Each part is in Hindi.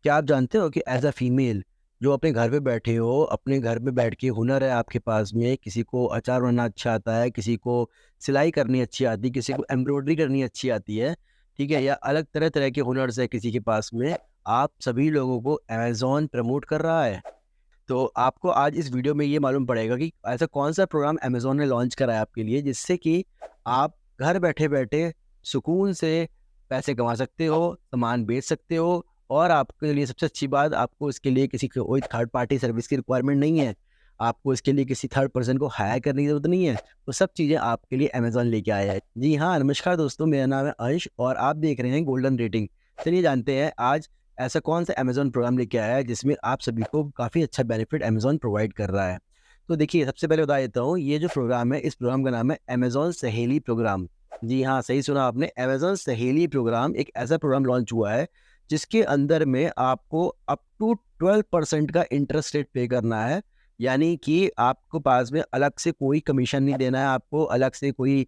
क्या आप जानते हो कि एज अ फीमेल जो अपने घर पे बैठे हो, अपने घर में बैठ के हुनर है आपके पास में, किसी को अचार बनाना अच्छा आता है, किसी को सिलाई करनी अच्छी आती है, किसी को एम्ब्रॉयडरी करनी अच्छी आती है, ठीक है, या अलग तरह तरह के हुनर्स है किसी के पास में, आप सभी लोगों को अमेज़न प्रमोट कर रहा है। तो आपको आज इस वीडियो में ये मालूम पड़ेगा कि ऐसा कौन सा प्रोग्राम अमेज़न ने लॉन्च करा है आपके लिए, जिससे कि आप घर बैठे-बैठे सुकून से पैसे कमा सकते हो, सामान बेच सकते हो और आपके लिए सबसे अच्छी बात, आपको इसके लिए किसी कोई थर्ड पार्टी सर्विस की रिक्वायरमेंट नहीं है। आपको इसके लिए किसी थर्ड पर्सन को हायर करने की ज़रूरत नहीं है। तो सब चीज़ें आपके लिए अमेज़न लेके आया है। जी हाँ, नमस्कार दोस्तों, मेरा नाम है अंश और आप देख रहे हैं गोल्डन रेटिंग। चलिए जानते हैं आज ऐसा कौन सा अमेज़न प्रोग्राम लेके आया है जिसमें आप सभी को काफ़ी अच्छा बेनिफिट अमेज़न प्रोवाइड कर रहा है। तो देखिए, सबसे पहले बता देता हूँ, ये जो प्रोग्राम है, इस प्रोग्राम का नाम है अमेज़न सहेली प्रोग्राम। जी हाँ, सही सुना आपने, अमेज़न सहेली प्रोग्राम एक ऐसा प्रोग्राम लॉन्च हुआ है जिसके अंदर में आपको अप टू 12% का इंटरेस्ट रेट पे करना है। यानी कि आपको पास में अलग से कोई कमीशन नहीं देना है, आपको अलग से कोई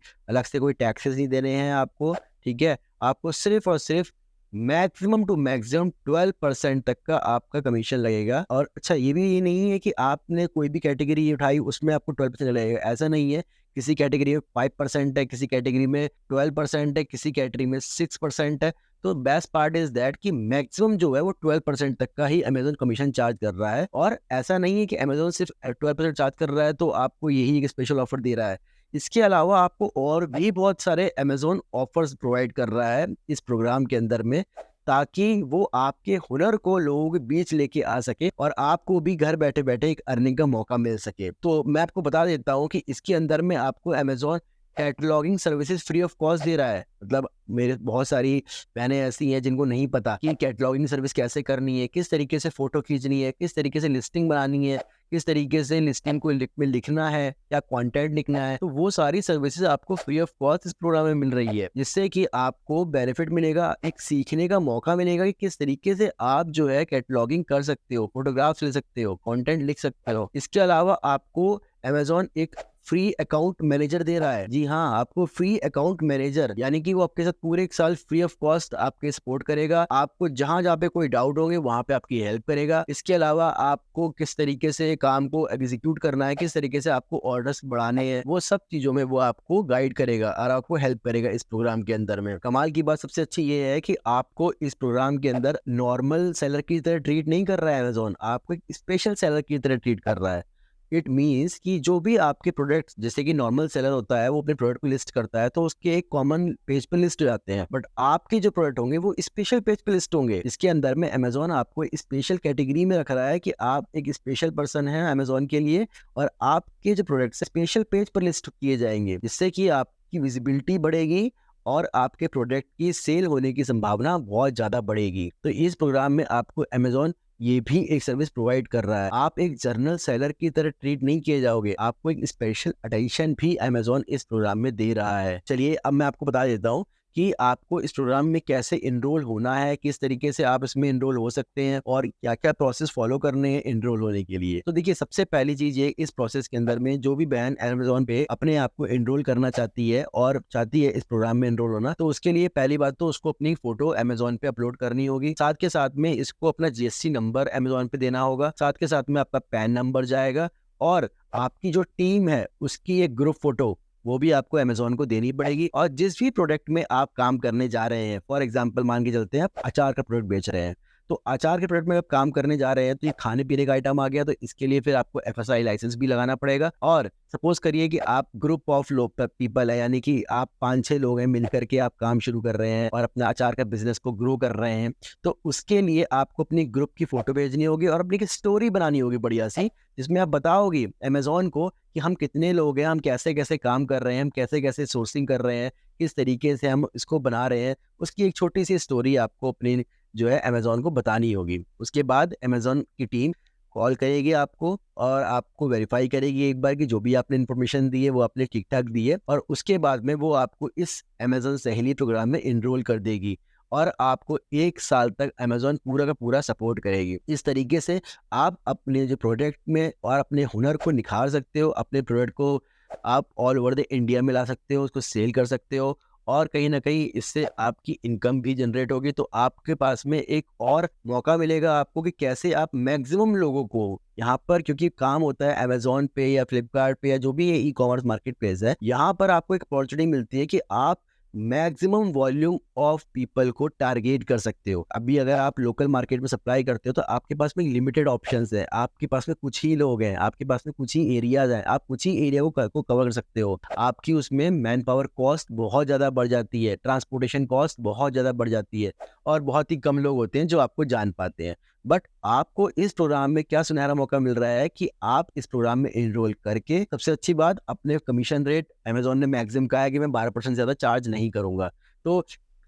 टैक्सेस नहीं देने हैं आपको, ठीक है? आपको सिर्फ़ और सिर्फ़ मैक्सिमम टू मैक्सिमम 12% तक का आपका कमीशन लगेगा। और अच्छा, ये नहीं है कि आपने कोई भी कैटेगरी उठाई उसमें आपको 12% लगेगा, ऐसा नहीं है। किसी कैटेगरी में 5% है, किसी कैटेगरी में 12% है, किसी कैटेगरी में 6% है। तो बेस्ट पार्ट इज़ दैट कि मैक्सिमम जो है वो 12% तक का ही अमेज़न कमीशन चार्ज कर रहा है। और ऐसा नहीं है कि अमेज़न सिर्फ 12% चार्ज कर रहा है तो आपको यही एक स्पेशल ऑफर दे रहा है। इसके अलावा आपको और भी बहुत सारे अमेज़न ऑफ़र्स प्रोवाइड कर रहा है इस प्रोग्राम के अंदर में, ताकि वो आपके हुनर को लोगों के बीच लेके आ सके और आपको भी घर बैठे-बैठे एक अर्निंग का मौका मिल सके। तो मैं आपको बता देता हूँ कि इसके अंदर में आपको Amazon cataloguing services free of cost दे रहा है। मतलब मेरे बहुत सारी बहनें ऐसी हैं जिनको नहीं पता कि कैटलॉगिंग सर्विस कैसे करनी है, किस तरीके से फ़ोटो खींचनी है, किस तरीके से लिस्टिंग बनानी है, किस तरीके से लिस्टिंग को लिखना है या कंटेंट लिखना है। तो वो सारी सर्विसेज आपको फ्री ऑफ कॉस्ट इस प्रोग्राम में मिल रही है, जिससे कि आपको बेनिफिट मिलेगा, एक सीखने का मौका मिलेगा कि किस तरीके से आप जो है कैटलॉगिंग कर सकते हो, फोटोग्राफ्स ले सकते हो, कंटेंट लिख सकते हो। इसके अलावा आपको अमेज़न एक फ्री अकाउंट मैनेजर दे रहा है। जी हाँ, आपको फ्री अकाउंट मैनेजर, यानी कि वो आपके साथ पूरे 1 साल फ्री ऑफ कॉस्ट आपके सपोर्ट करेगा। आपको जहाँ-जहाँ पे कोई डाउट होंगे वहाँ पे आपकी हेल्प करेगा। इसके अलावा आपको किस तरीके से काम को एग्जीक्यूट करना है, किस तरीके से आपको ऑर्डर्स बढ़ाने हैं, वो सब चीज़ों में वो आपको गाइड करेगा और आपको हेल्प करेगा इस प्रोग्राम के अंदर में। कमाल की बात सबसे अच्छी ये है कि आपको इस प्रोग्राम के अंदर नॉर्मल सेलर की तरह ट्रीट नहीं कर रहा है अमेज़न, आपको एक स्पेशल सेलर की तरह ट्रीट कर रहा है। इट मीन्स कि जो भी आपके प्रोडक्ट्स, जैसे कि नॉर्मल सेलर होता है वो अपने प्रोडक्ट को लिस्ट करता है तो उसके एक कॉमन पेज पे लिस्ट हो जाते हैं, बट आपके जो प्रोडक्ट होंगे वो स्पेशल पेज पे लिस्ट होंगे। इसके अंदर में अमेज़न आपको स्पेशल कैटेगरी में रख रहा है कि आप एक स्पेशल पर्सन हैं अमेज़न के लिए और आपके जो प्रोडक्ट्स स्पेशल पेज पर लिस्ट किए जाएंगे, जिससे कि आपकी विजिबिलिटी बढ़ेगी और आपके प्रोडक्ट की सेल होने की संभावना बहुत ज़्यादा बढ़ेगी। तो इस प्रोग्राम में आपको अमेज़न ये भी एक सर्विस प्रोवाइड कर रहा है। आप एक जनरल सेलर की तरह ट्रीट नहीं किए जाओगे, आपको एक स्पेशल अटेंशन भी अमेज़न इस प्रोग्राम में दे रहा है। चलिए अब मैं आपको बता देता हूँ कि आपको इस प्रोग्राम में कैसे एनरोल होना है, किस तरीके से आप इसमें एनरोल हो सकते हैं और क्या-क्या प्रोसेस फॉलो करने हैं एनरोल होने के लिए। तो देखिए, सबसे पहली चीज़ ये, इस प्रोसेस के अंदर में जो भी बहन अमेज़न पे अपने आप को एनरोल करना चाहती है और चाहती है इस प्रोग्राम में एनरोल होना, तो उसके लिए पहली बात तो उसको अपनी फ़ोटो अमेज़न पे अपलोड करनी होगी। साथ के साथ में इसको अपना जीएसटी नंबर अमेज़न पे देना होगा। साथ के साथ में आपका पैन नंबर जाएगा और आपकी जो टीम है उसकी एक ग्रुप फ़ोटो वो भी आपको अमेज़न को देनी पड़ेगी। और जिस भी प्रोडक्ट में आप काम करने जा रहे हैं, फॉर एग्ज़ाम्पल मान के चलते हैं आप अचार का प्रोडक्ट बेच रहे हैं, तो अचार के प्रोडक्ट में आप काम करने जा रहे हैं तो ये खाने-पीने का आइटम आ गया, तो इसके लिए फिर आपको एफएसआई लाइसेंस भी लगाना पड़ेगा। और सपोज़ करिए कि आप ग्रुप ऑफ लोग पीपल है, यानी कि आप 5-6 लोग हैं, मिल कर के आप काम शुरू कर रहे हैं और अपना अचार का बिज़नेस को ग्रो कर रहे हैं, तो उसके लिए आपको अपनी ग्रुप की फ़ोटो भेजनी होगी और अपनी एक स्टोरी बनानी होगी बढ़िया-सी, जिसमें आप बताओगे अमेज़न को कि हम कितने लोग हैं, हम कैसे-कैसे काम कर रहे हैं, हम कैसे-कैसे सोर्सिंग कर रहे हैं, किस तरीके से हम इसको बना रहे हैं। उसकी एक छोटी-सी स्टोरी आपको अपनी जो है अमेज़न को बतानी होगी। उसके बाद अमेज़न की टीम कॉल करेगी आपको और आपको वेरीफ़ाई करेगी एक बार कि जो भी आपने इन्फॉर्मेशन दी है वो आपने ठीक-ठाक दी है, और उसके बाद में वो आपको इस अमेज़न सहेली प्रोग्राम में एनरोल कर देगी और आपको 1 साल तक अमेज़न पूरा का पूरा सपोर्ट करेगी। इस तरीके से आप अपने जो प्रोडक्ट में और अपने हुनर को निखार सकते हो, अपने प्रोडक्ट को आप ऑल ओवर द इंडिया में ला सकते हो, उसको सेल कर सकते हो और कहीं न कहीं इससे आपकी इनकम भी जनरेट होगी, तो आपके पास में एक और मौका मिलेगा आपको कि कैसे आप मैक्सिमम लोगों को यहाँ पर, क्योंकि काम होता है अमेज़न पे या फ्लिपकार्ट पे या जो भी ये ई-कॉमर्स मार्केट प्लेस है, यहाँ पर आपको एक अपॉर्च्युनिटी मिलती है कि आप मैक्सिमम वॉल्यूम ऑफ पीपल को टारगेट कर सकते हो। अभी अगर आप लोकल मार्केट में सप्लाई करते हो तो आपके पास में लिमिटेड ऑप्शंस है, आपके पास में कुछ ही लोग हैं, आपके पास में कुछ ही एरियाज़ हैं, आप कुछ ही एरिया को कवर कर सकते हो। आपकी उसमें मैन पावर कॉस्ट बहुत ज़्यादा बढ़ जाती है, ट्रांसपोर्टेशन कॉस्ट बहुत ज़्यादा बढ़ जाती है और बहुत ही कम लोग होते हैं जो आपको जान पाते हैं। बट आपको इस प्रोग्राम में क्या सुनहरा मौका मिल रहा है कि आप इस प्रोग्राम में एनरोल करके, सबसे अच्छी बात, अपने कमीशन रेट अमेज़न ने मैक्सिमम कहा है कि मैं 12% ज़्यादा चार्ज नहीं करूँगा। तो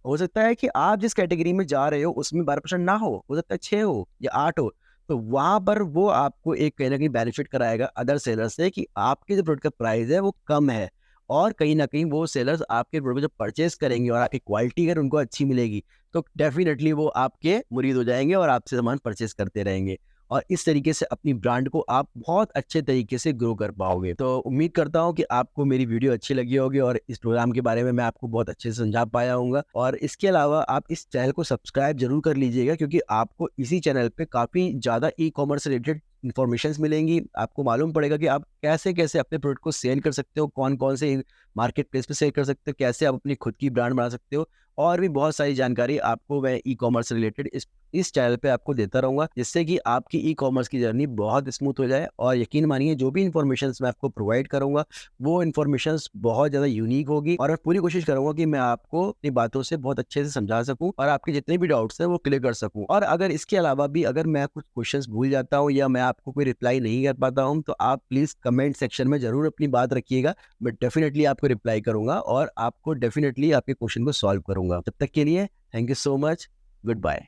हो सकता है कि आप जिस कैटेगरी में जा रहे हो उसमें 12% ना हो सकता है 6 हो या 8 हो। तो वहाँ पर वो आपको एक कहीं न कहीं बेनिफिट कराएगा अदर सेलर से कि आपके जो प्रोडक्ट का प्राइस है वो कम है और कहीं न कहीं वो सेलर्स आपके प्रोडक्ट जब परचेज़ करेंगे और आपकी क्वालिटी अगर उनको अच्छी मिलेगी, तो डेफ़िनेटली वो आपके मुरीद हो जाएँगे और आपसे सामान परचेज़ करते रहेंगे। और इस तरीके से अपनी ब्रांड को आप बहुत अच्छे तरीके से ग्रो कर पाओगे। तो उम्मीद करता हूँ कि आपको मेरी वीडियो अच्छी लगी होगी और इस प्रोग्राम के बारे में मैं आपको बहुत अच्छे से समझा पाया हूँगा। और इसके अलावा आप इस चैनल को सब्सक्राइब ज़रूर कर लीजिएगा, क्योंकि आपको इसी चैनल पे काफ़ी ज़्यादा ई-कॉमर्स रिलेटेड इन्फॉर्मेशंस मिलेंगी। आपको मालूम पड़ेगा कि आप कैसे-कैसे अपने प्रोडक्ट को सेल कर सकते हो, कौन-कौन से मार्केट प्लेस पे सेल कर सकते हो, कैसे आप अपनी खुद की ब्रांड बना सकते हो और भी बहुत सारी जानकारी आपको मैं ई-कॉमर्स रिलेटेड इस चैनल पे आपको देता रहूँगा, जिससे कि आपकी ई-कॉमर्स की जर्नी बहुत स्मूथ हो जाए। और यकीन मानिए जो भी इन्फॉर्मेशंस मैं आपको प्रोवाइड करूँगा, वो इन्फॉर्मेशंस बहुत ज़्यादा यूनिक होगी और मैं पूरी कोशिश करूँगा कि मैं आपको अपनी बातों से बहुत अच्छे से समझा सकूँ और आपके जितने भी डाउट्स हैं वो क्लियर कर सकूँ। और अगर इसके अलावा भी अगर मैं कुछ क्वेश्चंस भूल जाता हूँ या मैं आपको कोई रिप्लाई नहीं कर पाता हूँ, तो आप प्लीज़ कमेंट सेक्शन में ज़रूर अपनी बात रखिएगा। मैं डेफ़िनेटली आपको रिप्लाई करूँगा और आपको डेफ़िनेटली आपके क्वेश्चन को सॉल्व करूँगा। तब तक के लिए thank you so much. Good bye.